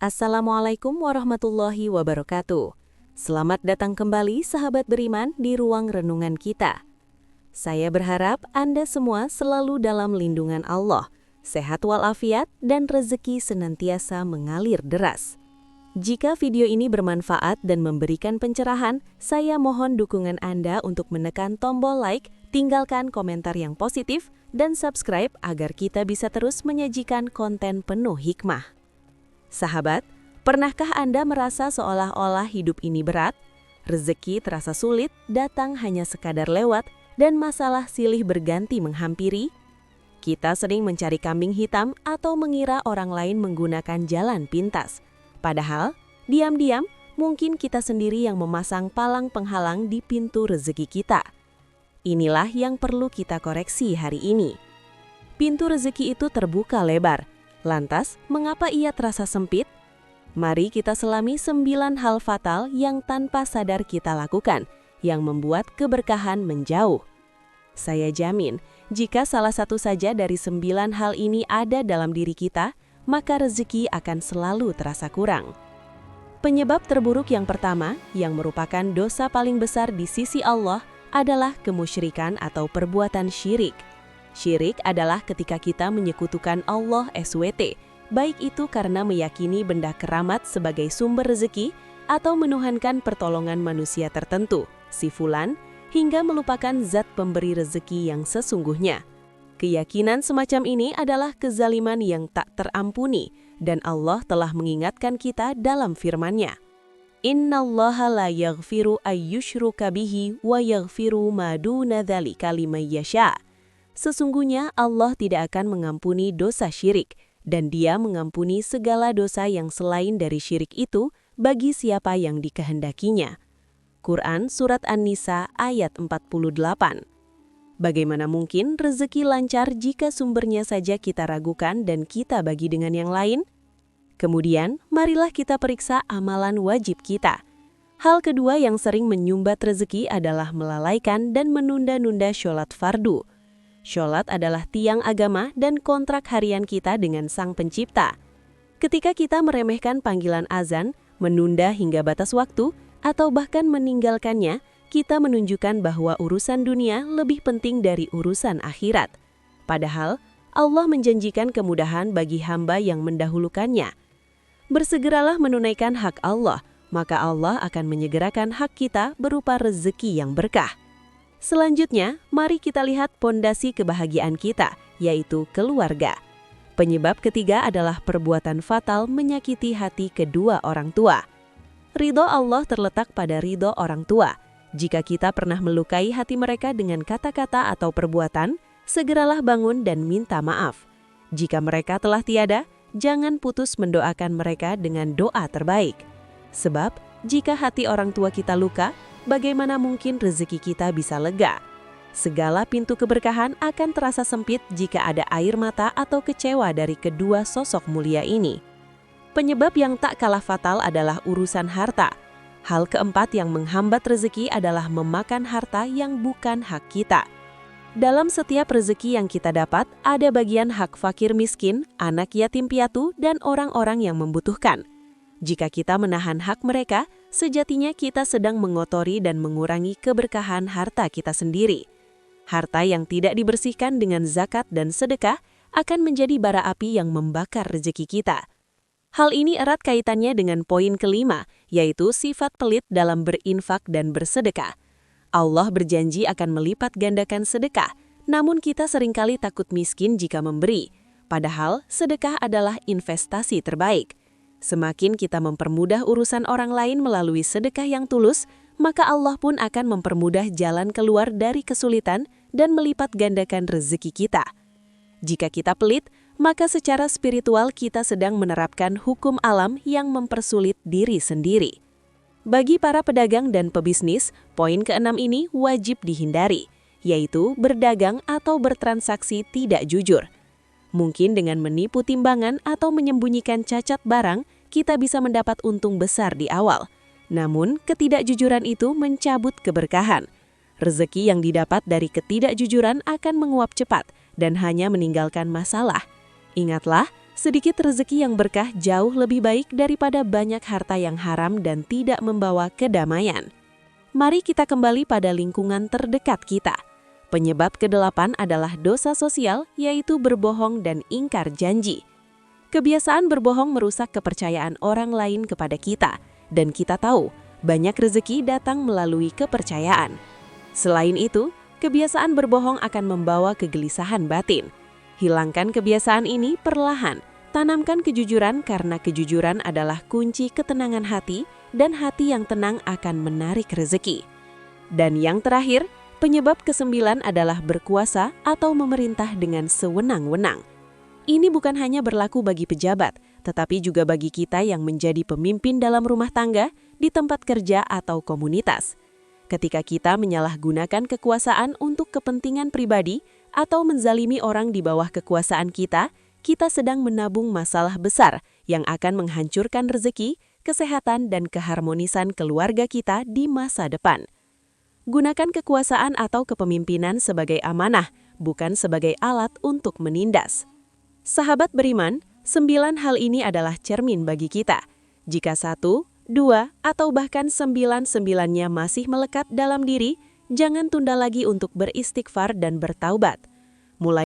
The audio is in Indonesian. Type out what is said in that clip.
Assalamualaikum warahmatullahi wabarakatuh. Selamat datang kembali sahabat beriman di ruang renungan kita. Saya berharap Anda semua selalu dalam lindungan Allah, sehat walafiat dan rezeki senantiasa mengalir deras. Jika video ini bermanfaat dan memberikan pencerahan, saya mohon dukungan Anda untuk menekan tombol like, tinggalkan komentar yang positif, dan subscribe agar kita bisa terus menyajikan konten penuh hikmah. Sahabat, pernahkah Anda merasa seolah-olah hidup ini berat? Rezeki terasa sulit, datang hanya sekadar lewat, dan masalah silih berganti menghampiri? Kita sering mencari kambing hitam atau mengira orang lain menggunakan jalan pintas. Padahal, diam-diam mungkin kita sendiri yang memasang palang penghalang di pintu rezeki kita. Inilah yang perlu kita koreksi hari ini. Pintu rezeki itu terbuka lebar. Lantas, mengapa ia terasa sempit? Mari kita selami 9 hal fatal yang tanpa sadar kita lakukan, yang membuat keberkahan menjauh. Saya jamin, jika salah satu saja dari 9 hal ini ada dalam diri kita, maka rezeki akan selalu terasa kurang. Penyebab terburuk yang pertama, yang merupakan dosa paling besar di sisi Allah, adalah kemusyrikan atau perbuatan syirik. Syirik adalah ketika kita menyekutukan Allah SWT, baik itu karena meyakini benda keramat sebagai sumber rezeki atau menuhankan pertolongan manusia tertentu, si fulan, hingga melupakan zat pemberi rezeki yang sesungguhnya. Keyakinan semacam ini adalah kezaliman yang tak terampuni, dan Allah telah mengingatkan kita dalam firman-Nya. Innallaha la yaghfiru ayyushruka bihi wa yaghfiru ma duna dzalika liman yasha. Sesungguhnya Allah tidak akan mengampuni dosa syirik, dan Dia mengampuni segala dosa yang selain dari syirik itu bagi siapa yang dikehendakinya. Quran Surat An-Nisa ayat 48. Bagaimana mungkin rezeki lancar jika sumbernya saja kita ragukan dan kita bagi dengan yang lain? Kemudian, marilah kita periksa amalan wajib kita. Hal kedua yang sering menyumbat rezeki adalah melalaikan dan menunda-nunda sholat fardu. Sholat adalah tiang agama dan kontrak harian kita dengan Sang Pencipta. Ketika kita meremehkan panggilan azan, menunda hingga batas waktu, atau bahkan meninggalkannya, kita menunjukkan bahwa urusan dunia lebih penting dari urusan akhirat. Padahal, Allah menjanjikan kemudahan bagi hamba yang mendahulukannya. Bersegeralah menunaikan hak Allah, maka Allah akan menyegerakan hak kita berupa rezeki yang berkah. Selanjutnya, mari kita lihat pondasi kebahagiaan kita, yaitu keluarga. Penyebab ketiga adalah perbuatan fatal menyakiti hati kedua orang tua. Ridho Allah terletak pada ridho orang tua. Jika kita pernah melukai hati mereka dengan kata-kata atau perbuatan, segeralah bangun dan minta maaf. Jika mereka telah tiada, jangan putus mendoakan mereka dengan doa terbaik. Sebab, jika hati orang tua kita luka, bagaimana mungkin rezeki kita bisa lega? Segala pintu keberkahan akan terasa sempit jika ada air mata atau kecewa dari kedua sosok mulia ini. Penyebab yang tak kalah fatal adalah urusan harta. Hal keempat yang menghambat rezeki adalah memakan harta yang bukan hak kita. Dalam setiap rezeki yang kita dapat, ada bagian hak fakir miskin, anak yatim piatu, dan orang-orang yang membutuhkan. Jika kita menahan hak mereka, sejatinya kita sedang mengotori dan mengurangi keberkahan harta kita sendiri. Harta yang tidak dibersihkan dengan zakat dan sedekah akan menjadi bara api yang membakar rezeki kita. Hal ini erat kaitannya dengan poin kelima, yaitu sifat pelit dalam berinfak dan bersedekah. Allah berjanji akan melipat gandakan sedekah, namun kita seringkali takut miskin jika memberi. Padahal, sedekah adalah investasi terbaik. Semakin kita mempermudah urusan orang lain melalui sedekah yang tulus, maka Allah pun akan mempermudah jalan keluar dari kesulitan dan melipat gandakan rezeki kita. Jika kita pelit, maka secara spiritual kita sedang menerapkan hukum alam yang mempersulit diri sendiri. Bagi para pedagang dan pebisnis, poin keenam ini wajib dihindari, yaitu berdagang atau bertransaksi tidak jujur. Mungkin dengan menipu timbangan atau menyembunyikan cacat barang, kita bisa mendapat untung besar di awal. Namun, ketidakjujuran itu mencabut keberkahan. Rezeki yang didapat dari ketidakjujuran akan menguap cepat dan hanya meninggalkan masalah. Ingatlah, sedikit rezeki yang berkah jauh lebih baik daripada banyak harta yang haram dan tidak membawa kedamaian. Mari kita kembali pada lingkungan terdekat kita. Penyebab kedelapan adalah dosa sosial, yaitu berbohong dan ingkar janji. Kebiasaan berbohong merusak kepercayaan orang lain kepada kita, dan kita tahu banyak rezeki datang melalui kepercayaan. Selain itu, kebiasaan berbohong akan membawa kegelisahan batin. Hilangkan kebiasaan ini perlahan. Tanamkan kejujuran karena kejujuran adalah kunci ketenangan hati dan hati yang tenang akan menarik rezeki. Dan yang terakhir, penyebab ke-9 adalah berkuasa atau memerintah dengan sewenang-wenang. Ini bukan hanya berlaku bagi pejabat, tetapi juga bagi kita yang menjadi pemimpin dalam rumah tangga, di tempat kerja atau komunitas. Ketika kita menyalahgunakan kekuasaan untuk kepentingan pribadi atau menzalimi orang di bawah kekuasaan kita sedang menabung masalah besar yang akan menghancurkan rezeki, kesehatan, dan keharmonisan keluarga kita di masa depan. Gunakan kekuasaan atau kepemimpinan sebagai amanah, bukan sebagai alat untuk menindas. Sahabat beriman, 9 hal ini adalah cermin bagi kita. Jika 1, 2, atau bahkan 9-9-nya masih melekat dalam diri, jangan tunda lagi untuk beristighfar dan bertaubat. Mulai